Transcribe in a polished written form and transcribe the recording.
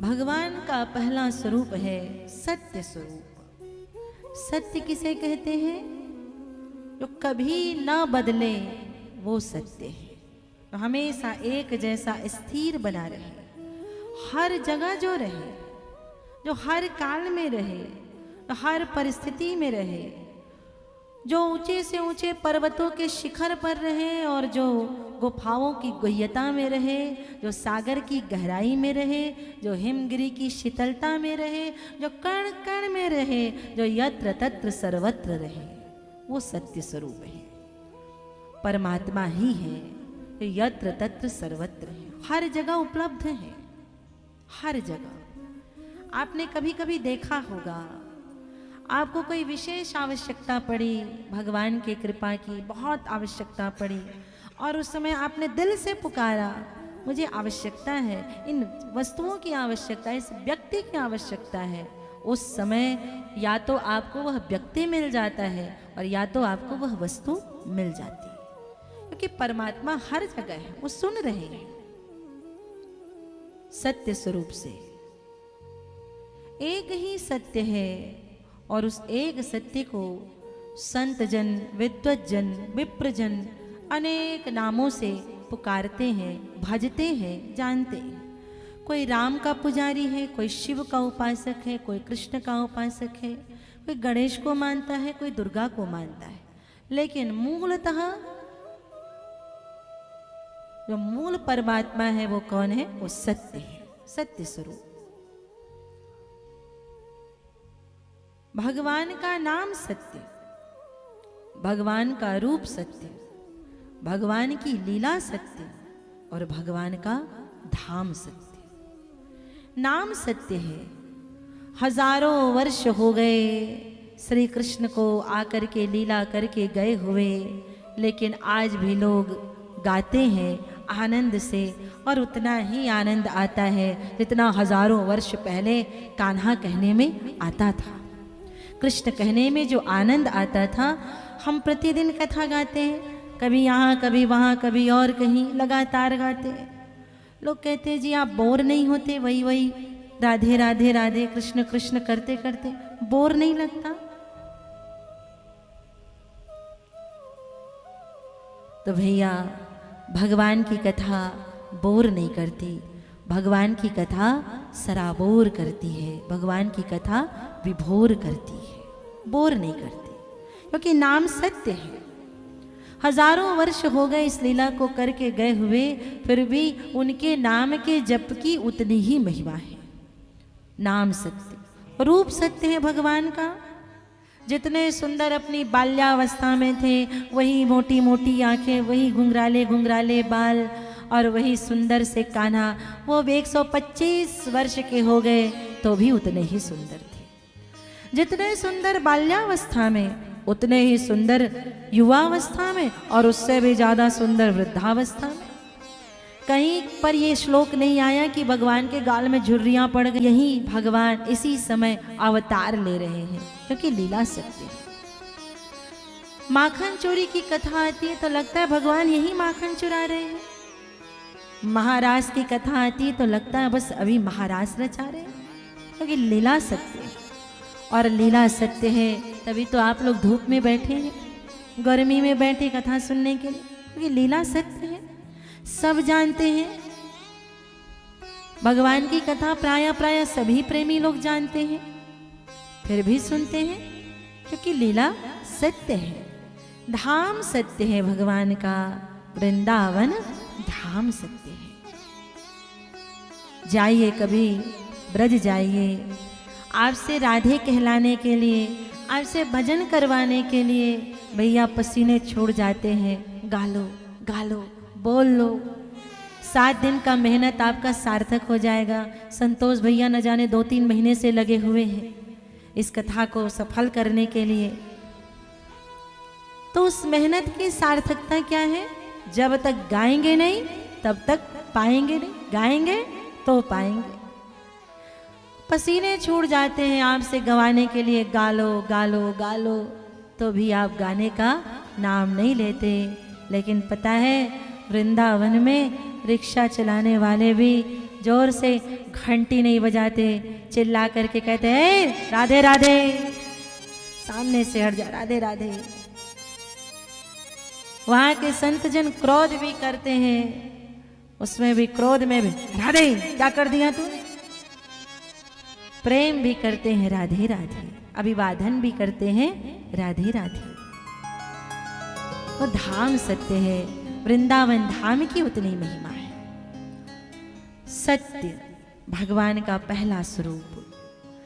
भगवान का पहला स्वरूप है सत्य स्वरूप। सत्य किसे कहते हैं? जो कभी ना बदले वो सत्य है। तो हमेशा एक जैसा स्थिर बना रहे, हर जगह जो रहे, जो हर काल में रहे, तो हर परिस्थिति में रहे, जो ऊंचे से ऊंचे पर्वतों के शिखर पर रहे और जो गुफाओं की गुह्यता में रहे, जो सागर की गहराई में रहे, जो हिमगिरी की शीतलता में रहे, जो कण कण में रहे, जो यत्र तत्र सर्वत्र रहे, वो सत्य स्वरूप है। परमात्मा ही है, यत्र तत्र सर्वत्र है, हर जगह उपलब्ध है, हर जगह। आपने कभी कभी देखा होगा, आपको कोई विशेष आवश्यकता पड़ी, भगवान की कृपा की बहुत आवश्यकता पड़ी, और उस समय आपने दिल से पुकारा, मुझे आवश्यकता है, इन वस्तुओं की आवश्यकता है, इस व्यक्ति की आवश्यकता है। उस समय या तो आपको वह व्यक्ति मिल जाता है और या तो आपको वह वस्तु मिल जाती है, क्योंकि परमात्मा हर जगह है, वो सुन रहे हैं। सत्य स्वरूप से एक ही सत्य है, और उस एक सत्य को संत जन, विद्वत जन, विप्र जन अनेक नामों से पुकारते हैं, भजते हैं, जानते हैं। कोई राम का पुजारी है, कोई शिव का उपासक है, कोई कृष्ण का उपासक है, कोई गणेश को मानता है, कोई दुर्गा को मानता है, लेकिन मूलतः जो मूल परमात्मा है वो कौन है? वो सत्य है, सत्य स्वरूप। भगवान का नाम सत्य, भगवान का रूप सत्य, भगवान की लीला सत्य, और भगवान का धाम सत्य। नाम सत्य है। हजारों वर्ष हो गए श्री कृष्ण को आकर के लीला करके गए हुए, लेकिन आज भी लोग गाते हैं आनंद से, और उतना ही आनंद आता है जितना हजारों वर्ष पहले कान्हा कहने में आता था। कृष्ण कहने में जो आनंद आता था, हम प्रतिदिन कथा गाते हैं, कभी यहाँ कभी वहाँ कभी और कहीं, लगातार गाते हैं। लोग कहते हैं जी आप बोर नहीं होते? वही वही राधे राधे राधे कृष्ण कृष्ण करते करते बोर नहीं लगता? तो भैया भगवान की कथा बोर नहीं करती, भगवान की कथा सराबोर करती है, भगवान की कथा विभोर करती है, बोर नहीं करती, क्योंकि नाम सत्य है। हजारों वर्ष हो गए इस लीला को करके गए हुए, फिर भी उनके नाम के जप की उतनी ही महिमा है। नाम सत्य, रूप सत्य है भगवान का। जितने सुंदर अपनी बाल्यावस्था में थे, वही मोटी मोटी आंखें, वही घुंघराले घुंघराले बाल, और वही सुंदर से कान्हा। वो 125 वर्ष के हो गए तो भी उतने ही सुंदर थे। जितने सुंदर बाल्यावस्था में, उतने ही सुंदर युवावस्था में, और उससे भी ज्यादा सुंदर वृद्धावस्था में। कहीं पर ये श्लोक नहीं आया कि भगवान के गाल में झुर्रियां पड़ गई। यही भगवान इसी समय अवतार ले रहे हैं, क्योंकि लीला सत्य है। माखन चोरी की कथा आती है तो लगता है भगवान यही माखन चुरा रहे हैं। महाराज की कथा आती है तो लगता है बस अभी महाराज रचा रहे हैं, क्योंकि लीला सत्य है। और लीला सत्य है तभी तो आप लोग धूप में बैठे हैं, गर्मी में बैठे कथा सुनने के लिए, क्योंकि लीला सत्य है। सब जानते हैं भगवान की कथा, प्राय सभी प्रेमी लोग जानते हैं, फिर भी सुनते हैं, क्योंकि लीला सत्य है। धाम सत्य है भगवान का, वृंदावन धाम सत्य है। जाइए कभी ब्रज जाइए, आपसे राधे कहलाने के लिए, आपसे भजन करवाने के लिए भैया पसीने छोड़ जाते हैं। गालो गालो बोल लो, 7 दिन का मेहनत आपका सार्थक हो जाएगा। संतोष भैया न जाने 2-3 महीने से लगे हुए हैं इस कथा को सफल करने के लिए। तो उस मेहनत की सार्थकता क्या है? जब तक गाएंगे नहीं तब तक पाएंगे नहीं, गाएंगे तो पाएंगे। पसीने छूट जाते हैं आपसे गवाने के लिए, गालो गालो गालो, तो भी आप गाने का नाम नहीं लेते। लेकिन पता है वृंदावन में रिक्शा चलाने वाले भी जोर से घंटी नहीं बजाते, चिल्ला करके कहते हैं राधे राधे, सामने से हट जा, राधे राधे। वहां के संत जन क्रोध भी करते हैं, उसमें भी क्रोध में भी राधे क्या कर दिया तूने। प्रेम भी करते हैं राधे राधे, अभिवादन भी करते हैं राधे राधे। वो धाम सत्य है, वृंदावन धाम की उतनी महिमा है। सत्य भगवान का पहला स्वरूप,